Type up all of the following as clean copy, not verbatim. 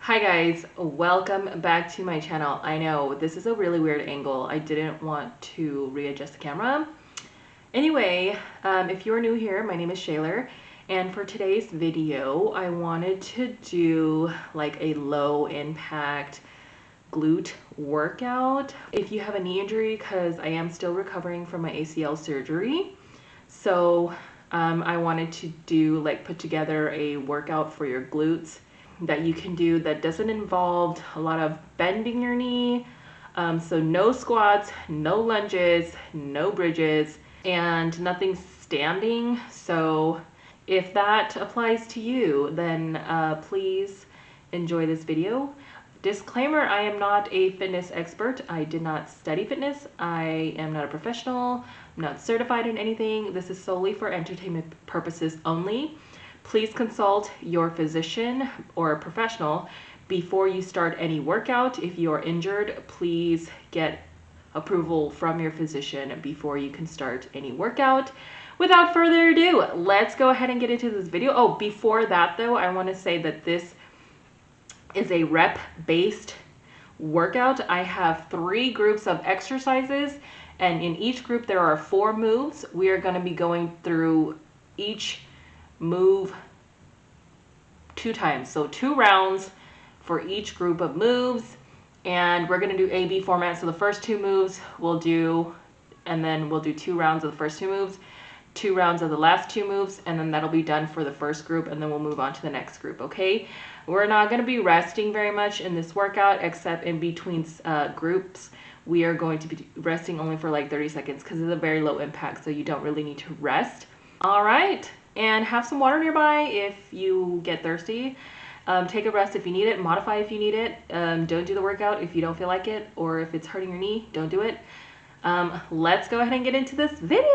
Hi guys, welcome back to my channel. I know this is a really weird angle. I didn't want to readjust the camera. Anyway, if you're new here, my name is Shayler, and for today's video, I wanted to do like a low impact glute workout. If you have a knee injury, because I am still recovering from my ACL surgery, so I wanted to put together a workout for your glutes that you can do that doesn't involve a lot of bending your knee. So no squats, no lunges, no bridges, and nothing standing. So if that applies to you, then please enjoy this video. Disclaimer, I am not a fitness expert. I did not study fitness. I am not a professional. I'm not certified in anything. This is solely for entertainment purposes only. Please consult your physician or a professional before you start any workout. If you are injured, please get approval from your physician before you can start any workout. Without further ado, let's go ahead and get into this video. Oh, before that though, I want to say that this is a rep-based workout. I have 3 groups of exercises, and in each group there are 4 moves. We are going to be going through each move 2 times, so 2 rounds for each group of moves, and we're going to do A-B format. So the first 2 moves we'll do, and then we'll do 2 rounds of the first 2 moves, 2 rounds of the last 2 moves, and then that'll be done for the first group, and then we'll move on to the next group. Okay, we're not going to be resting very much in this workout, except in between groups. We are going to be resting only for like 30 seconds because it's a very low impact, so you don't really need to rest. All right, and have some water nearby if you get thirsty. Take a rest if you need it, modify if you need it. Don't do the workout if you don't feel like it, or if it's hurting your knee, don't do it. Let's go ahead and get into this video.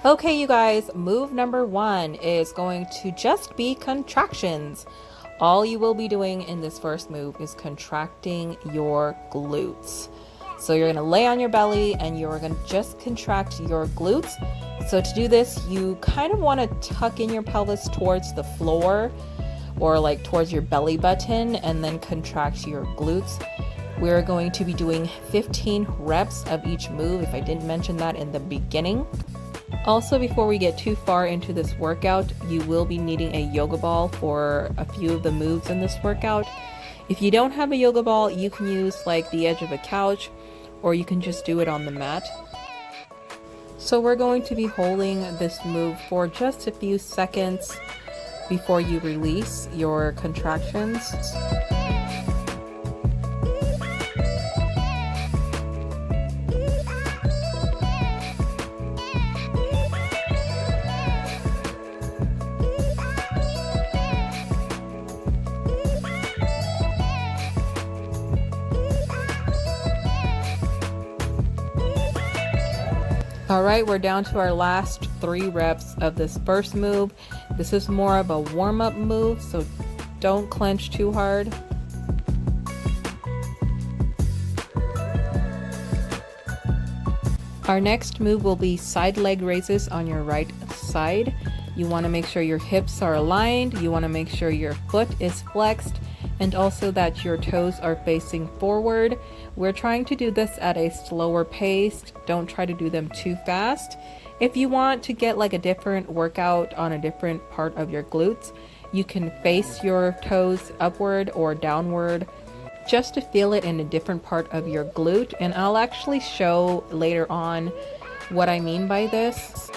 Okay, you guys, move number 1 is going to just be contractions. All you will be doing in this first move is contracting your glutes. So you're going to lay on your belly and you're going to just contract your glutes. So to do this, you kind of want to tuck in your pelvis towards the floor or like towards your belly button and then contract your glutes. We're going to be doing 15 reps of each move, if I didn't mention that in the beginning. Also, before we get too far into this workout, you will be needing a yoga ball for a few of the moves in this workout. If you don't have a yoga ball, you can use like the edge of a couch, or you can just do it on the mat. So we're going to be holding this move for just a few seconds before you release your contractions. All right, we're down to our last 3 reps of this first move. This is more of a warm-up move, so don't clench too hard. Our next move will be side leg raises on your right side. You want to make sure your hips are aligned. You want to make sure your foot is flexed, and also that your toes are facing forward. We're trying to do this at a slower pace. Don't try to do them too fast. If you want to get like a different workout on a different part of your glutes, you can face your toes upward or downward just to feel it in a different part of your glute. And I'll actually show later on what I mean by this.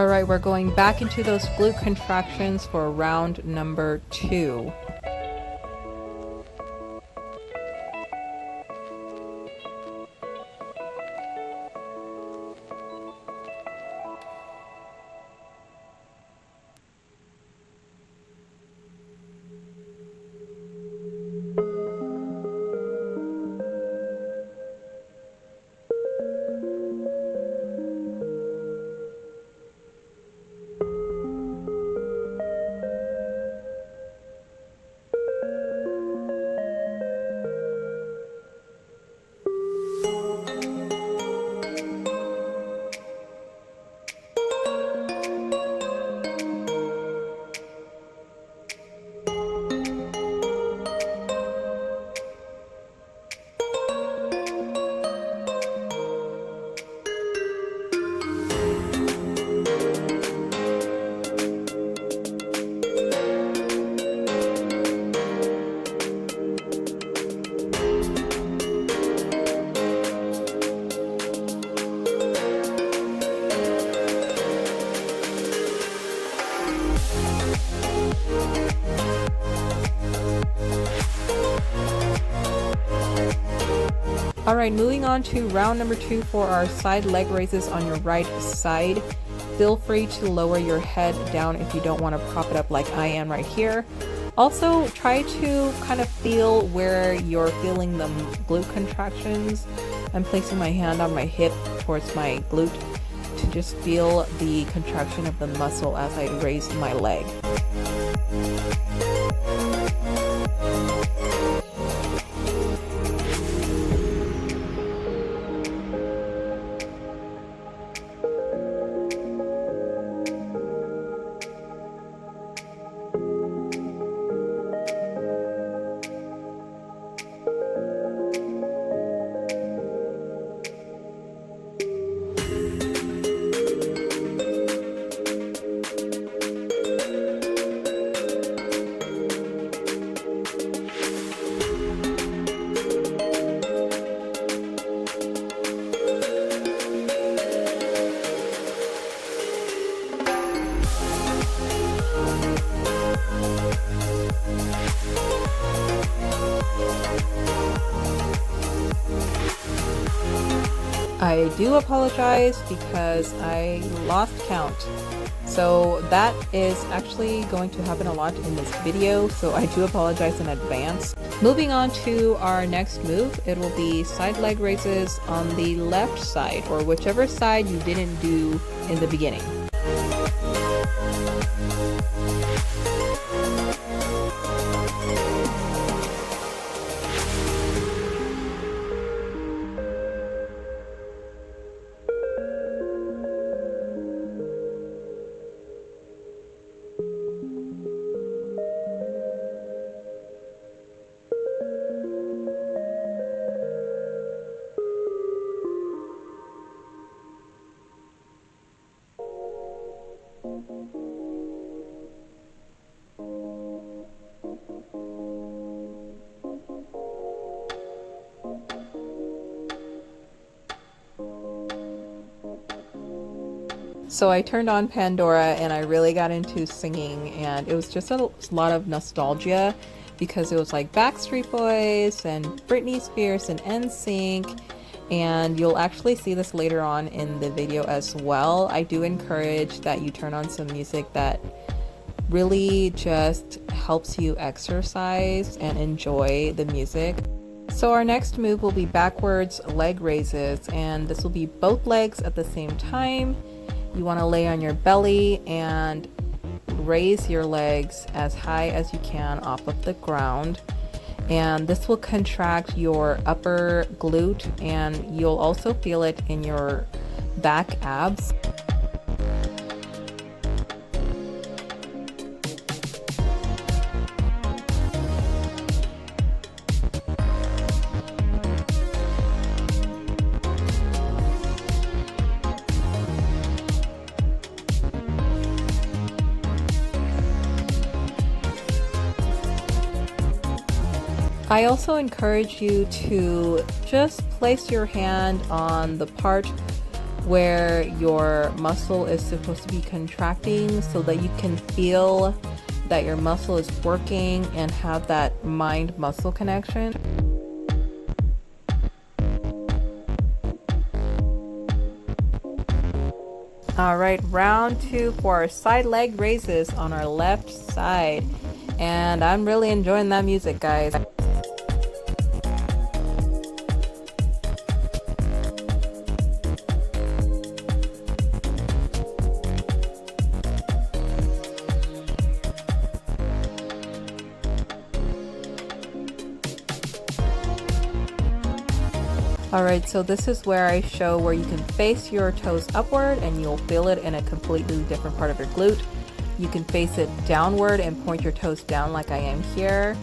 All right, we're going back into those glute contractions for round number 2. All right, moving on to round number 2 for our side leg raises on your right side. Feel free to lower your head down if you don't want to prop it up like I am right here. Also, try to kind of feel where you're feeling the glute contractions. I'm placing my hand on my hip towards my glute to just feel the contraction of the muscle as I raise my leg. I do apologize because I lost count. So that is actually going to happen a lot in this video, so I do apologize in advance. Moving on to our next move, it will be side leg raises on the left side, or whichever side you didn't do in the beginning. So I turned on Pandora and I really got into singing, and it was just a lot of nostalgia because it was like Backstreet Boys and Britney Spears and NSYNC, and you'll actually see this later on in the video as well. I do encourage that you turn on some music that really just helps you exercise and enjoy the music. So our next move will be backwards leg raises, and this will be both legs at the same time. You want to lay on your belly and raise your legs as high as you can off of the ground. And this will contract your upper glute, and you'll also feel it in your back abs. I also encourage you to just place your hand on the part where your muscle is supposed to be contracting so that you can feel that your muscle is working and have that mind-muscle connection. All right, round 2 for our side leg raises on our left side. And I'm really enjoying that music, guys. Alright, so this is where I show where you can face your toes upward and you'll feel it in a completely different part of your glute. You can face it downward and point your toes down like I am here.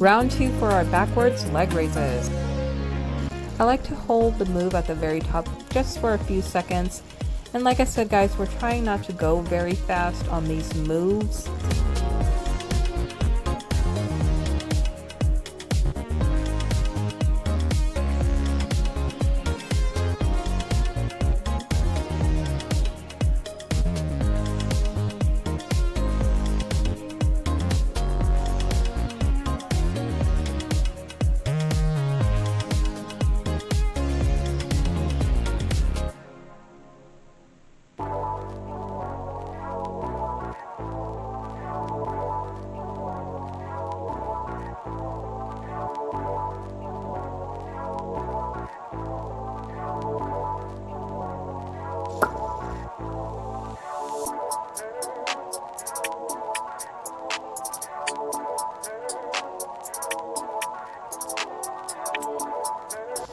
Round 2 for our backwards leg raises. I like to hold the move at the very top just for a few seconds. And like I said, guys, we're trying not to go very fast on these moves.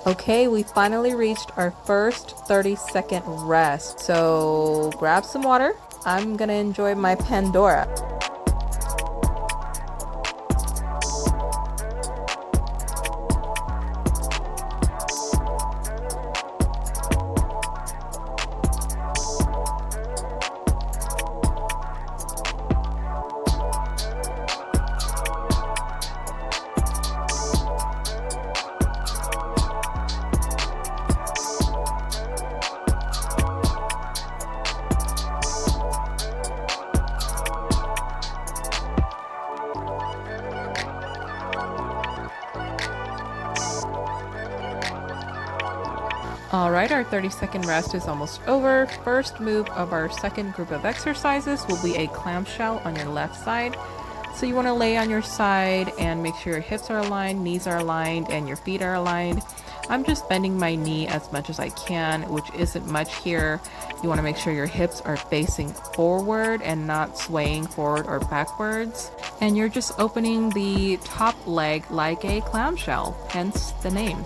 Okay, we finally reached our first 30-second rest. So grab some water. I'm gonna enjoy my Pandora. Alright, our 30-second rest is almost over. First move of our second group of exercises will be a clamshell on your left side. So you want to lay on your side and make sure your hips are aligned, knees are aligned, and your feet are aligned. I'm just bending my knee as much as I can, which isn't much here. You want to make sure your hips are facing forward and not swaying forward or backwards. And you're just opening the top leg like a clamshell, hence the name.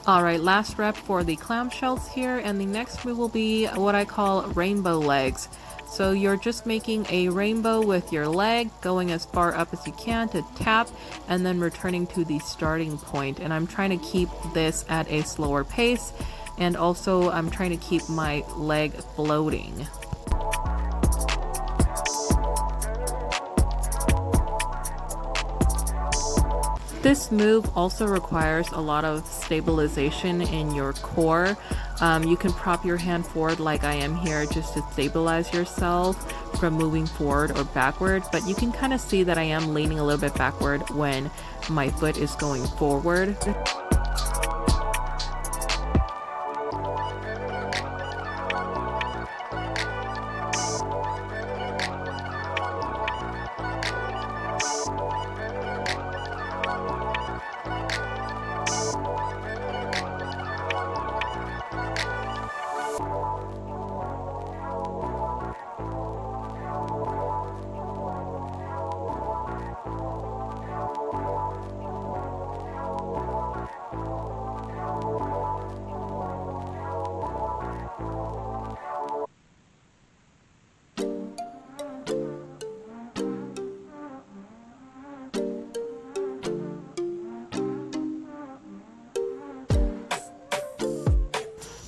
Alright, last rep for the clamshells here, and the next move will be what I call rainbow legs. So you're just making a rainbow with your leg, going as far up as you can to tap, and then returning to the starting point. And I'm trying to keep this at a slower pace, and also I'm trying to keep my leg floating. This move also requires a lot of stabilization in your core. You can prop your hand forward like I am here just to stabilize yourself from moving forward or backward, but you can kind of see that I am leaning a little bit backward when my foot is going forward.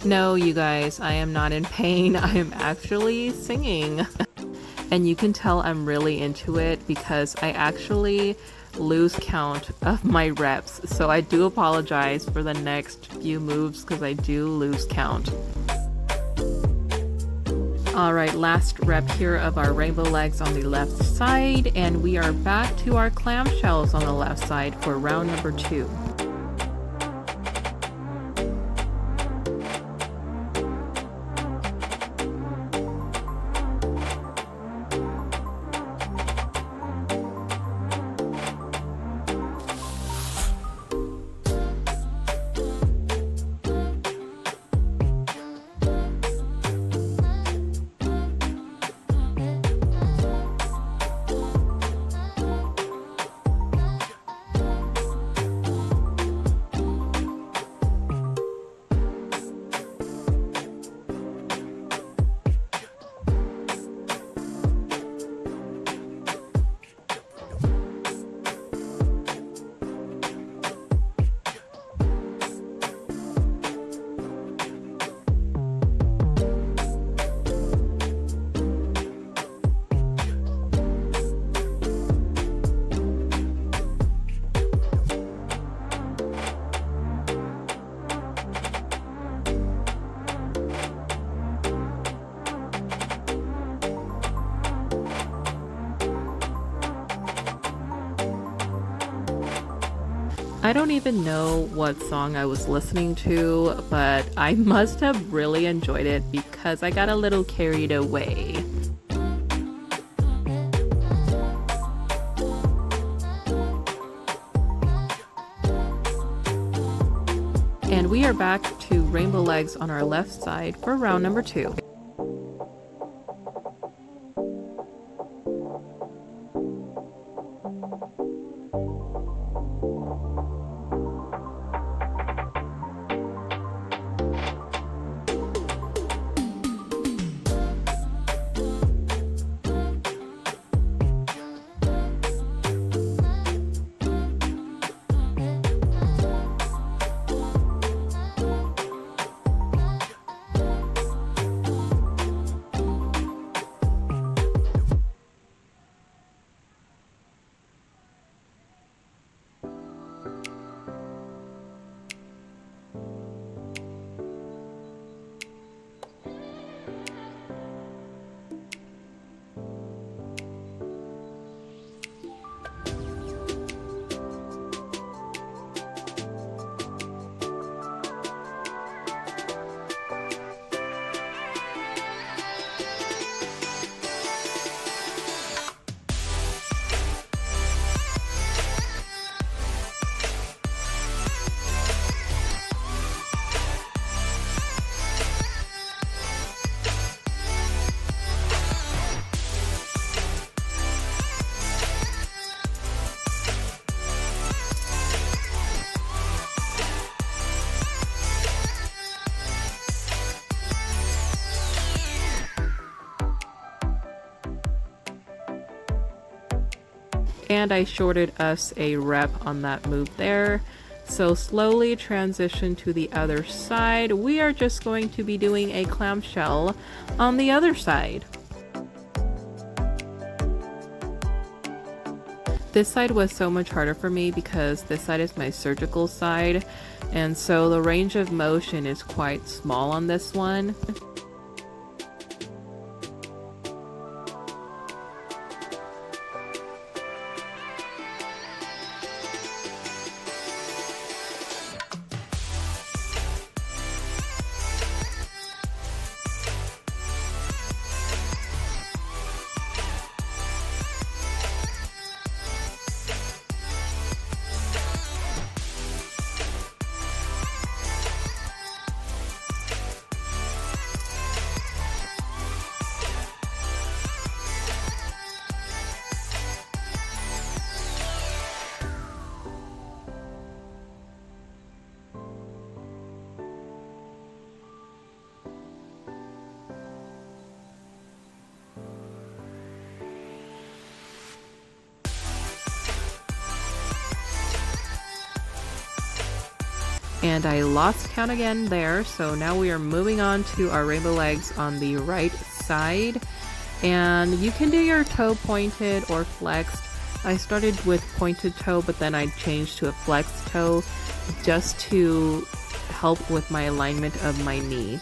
No, you guys, I am not in pain. I am actually singing. And you can tell I'm really into it because I actually lose count of my reps. So I do apologize for the next few moves because I do lose count. Alright, last rep here of our rainbow legs on the left side, and we are back to our clamshells on the left side for round number 2. I don't even know what song I was listening to, but I must have really enjoyed it because I got a little carried away. And we are back to rainbow legs on our left side for round number 2. And I shorted us a rep on that move there. So slowly transition to the other side. We are just going to be doing a clamshell on the other side. This side was so much harder for me because this side is my surgical side, and so the range of motion is quite small on this one. And I lost count again there, so now we are moving on to our rainbow legs on the right side. And you can do your toe pointed or flexed. I started with pointed toe, but then I changed to a flexed toe just to help with my alignment of my knee.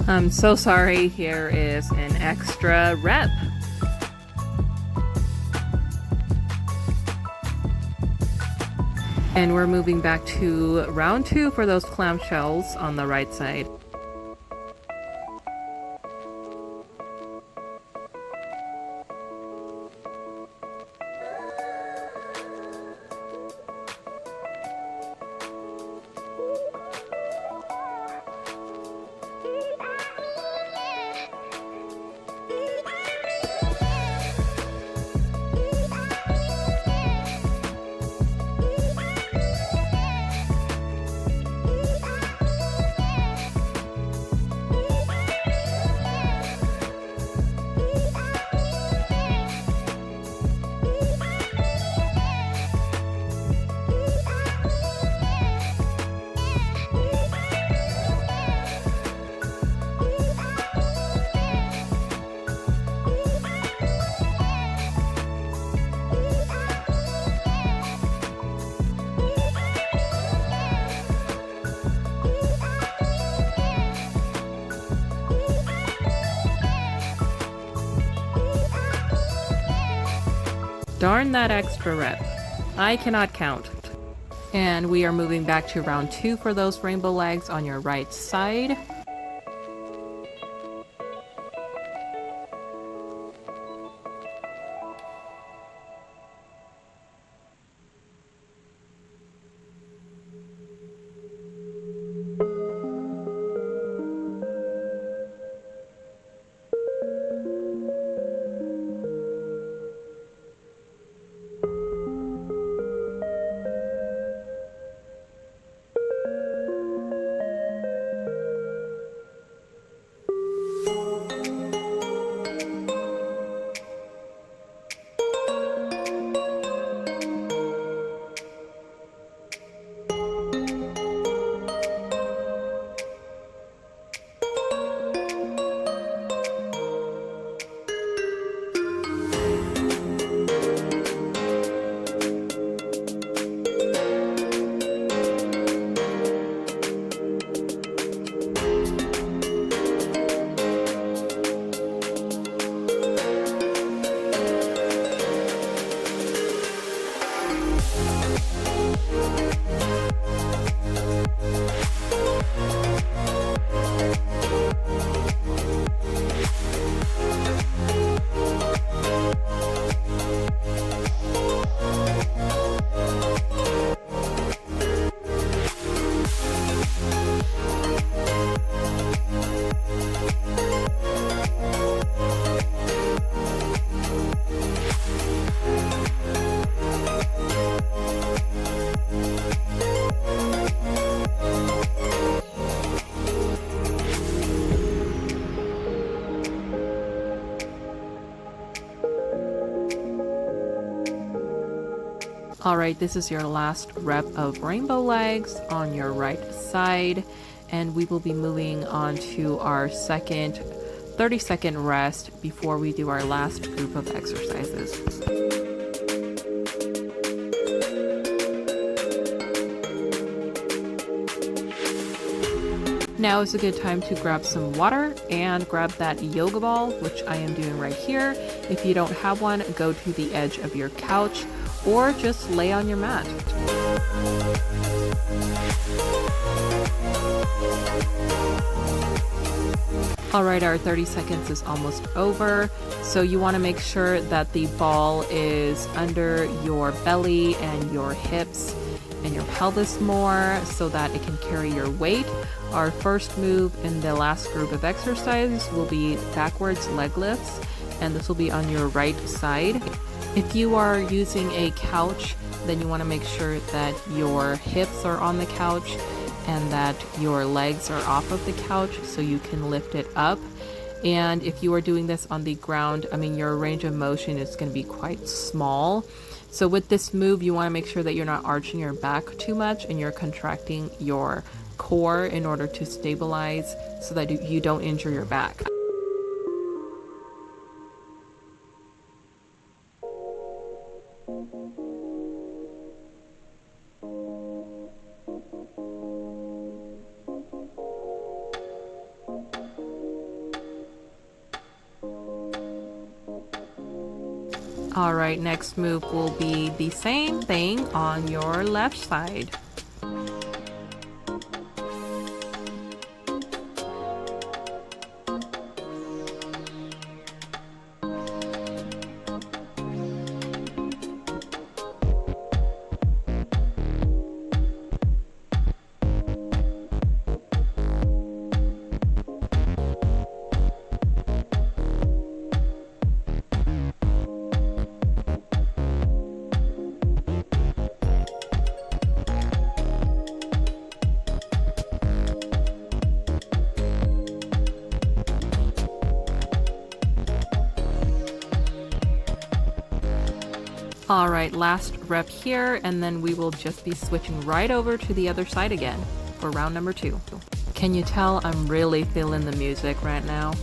I'm so sorry, here is an extra rep. And we're moving back to round 2 for those clamshells on the right side. Darn that extra rep. I cannot count. And we are moving back to round 2 for those rainbow legs on your right side. All right, this is your last rep of rainbow legs on your right side, and we will be moving on to our second 30-second rest before we do our last group of exercises. Now is a good time to grab some water and grab that yoga ball, which I am doing right here. If you don't have one, go to the edge of your couch or just lay on your mat. All right, our 30 seconds is almost over. So you want to make sure that the ball is under your belly and your hips and your pelvis more so that it can carry your weight. Our first move in the last group of exercises will be backwards leg lifts, and this will be on your right side. If you are using a couch, then you want to make sure that your hips are on the couch and that your legs are off of the couch so you can lift it up. And if you are doing this on the ground, your range of motion is going to be quite small. So with this move, you want to make sure that you're not arching your back too much and you're contracting your core in order to stabilize so that you don't injure your back. All right, next move will be the same thing on your left side. All right, last rep here, and then we will just be switching right over to the other side again for round number 2. Can you tell I'm really feeling the music right now?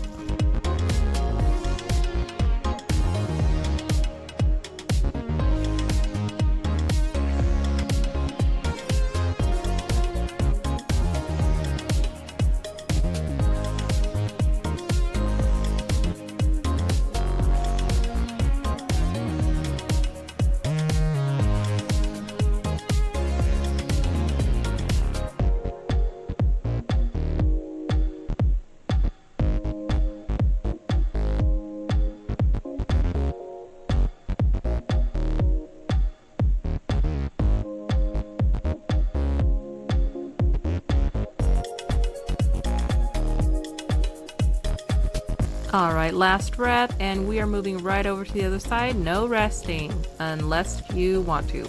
All right, last rep, and we are moving right over to the other side. No resting unless you want to.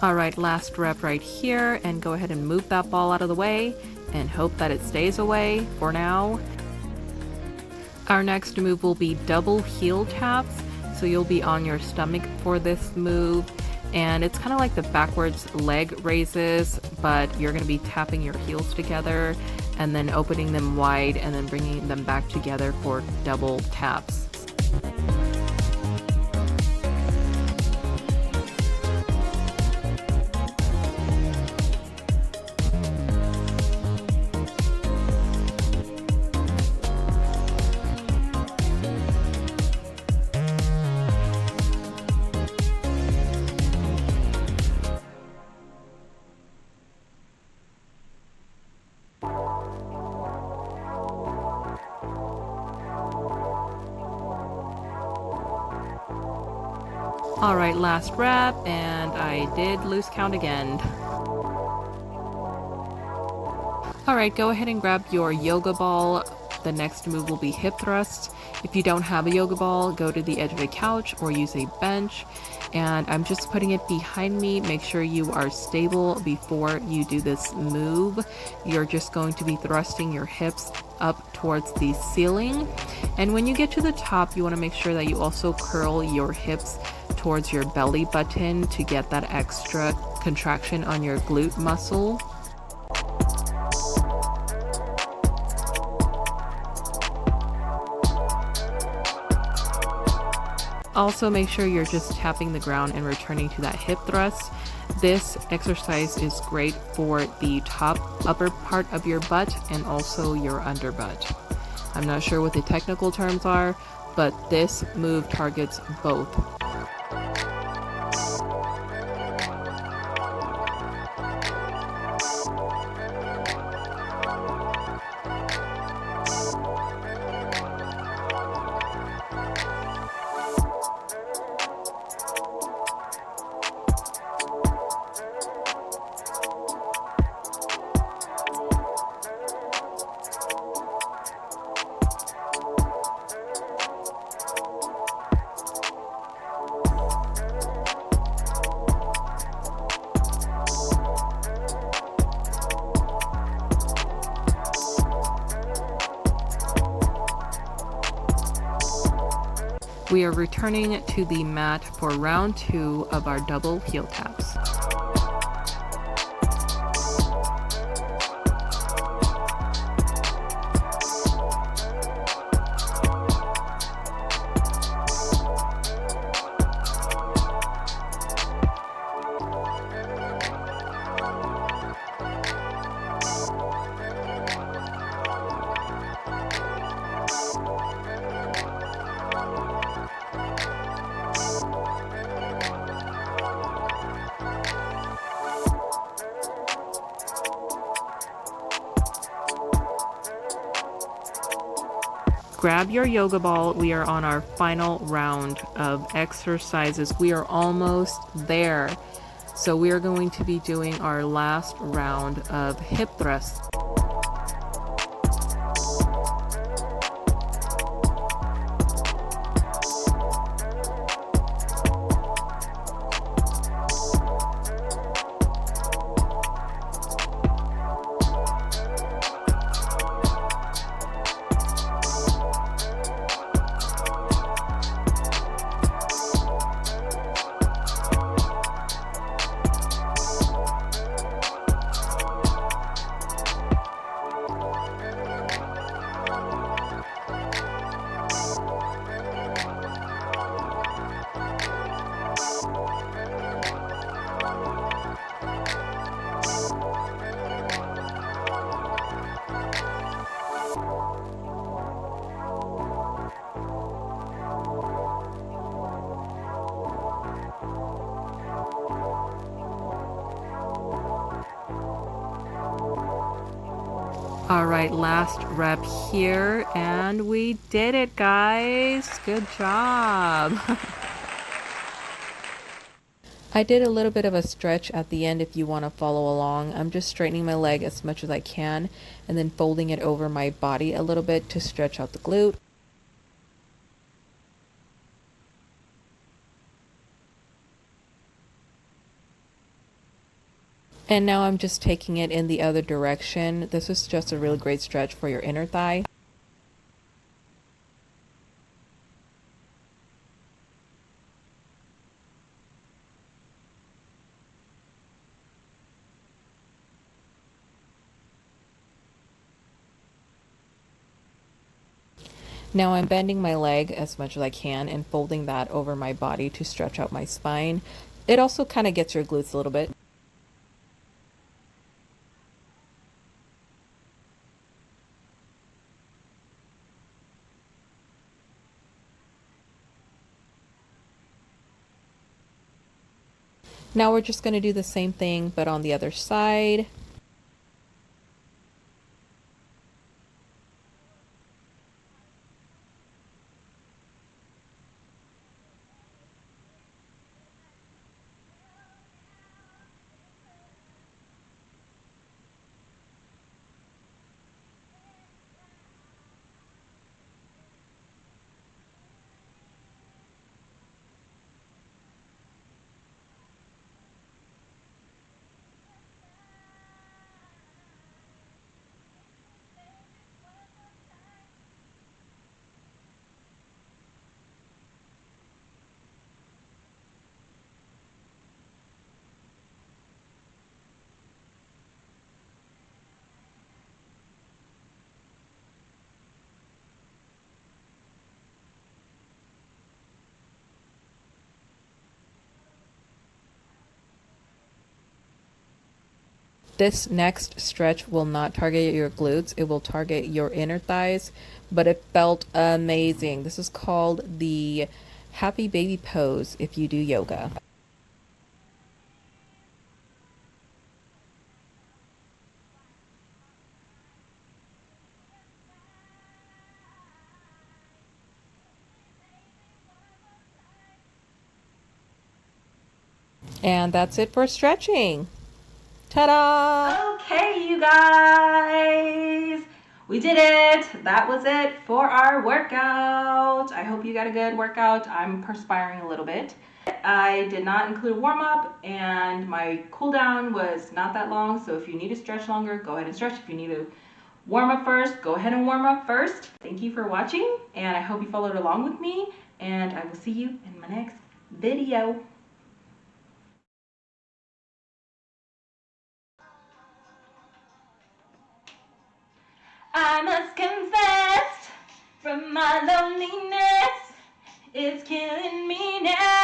All right, last rep right here, and go ahead and move that ball out of the way and hope that it stays away for now. Our next move will be double heel taps. So you'll be on your stomach for this move, and it's kind of like the backwards leg raises, but you're going to be tapping your heels together and then opening them wide and then bringing them back together for double taps. All right, last rep, and I did lose count again. All right, go ahead and grab your yoga ball. The next move will be hip thrusts. If you don't have a yoga ball, go to the edge of a couch or use a bench. And I'm just putting it behind me. Make sure you are stable before you do this move. You're just going to be thrusting your hips up towards the ceiling. And when you get to the top, you want to make sure that you also curl your hips towards your belly button to get that extra contraction on your glute muscle. Also, make sure you're just tapping the ground and returning to that hip thrust. This exercise is great for the upper part of your butt and also your under butt. I'm not sure what the technical terms are, but this move targets both. We are returning to the mat for round 2 of our double heel taps. Grab your yoga ball. We are on our final round of exercises. We are almost there. So we are going to be doing our last round of hip thrusts. All right, last rep here, and we did it, guys. Good job. I did a little bit of a stretch at the end if you want to follow along. I'm just straightening my leg as much as I can and then folding it over my body a little bit to stretch out the glute. And now I'm just taking it in the other direction. This is just a really great stretch for your inner thigh. Now I'm bending my leg as much as I can and folding that over my body to stretch out my spine. It also kind of gets your glutes a little bit. Now we're just going to do the same thing, but on the other side. This next stretch will not target your glutes, it will target your inner thighs, but it felt amazing. This is called the happy baby pose if you do yoga. And that's it for stretching. Ta-da! Okay, you guys, we did it. That was it for our workout. I hope you got a good workout. I'm perspiring a little bit. I did not include a warm-up, and my cool down was not that long, so if you need to stretch longer, go ahead and stretch. If you need to warm up first, go ahead and warm up first. Thank you for watching, and I hope you followed along with me, and I will see you in my next video. I must confess, from my loneliness, it's killing me now.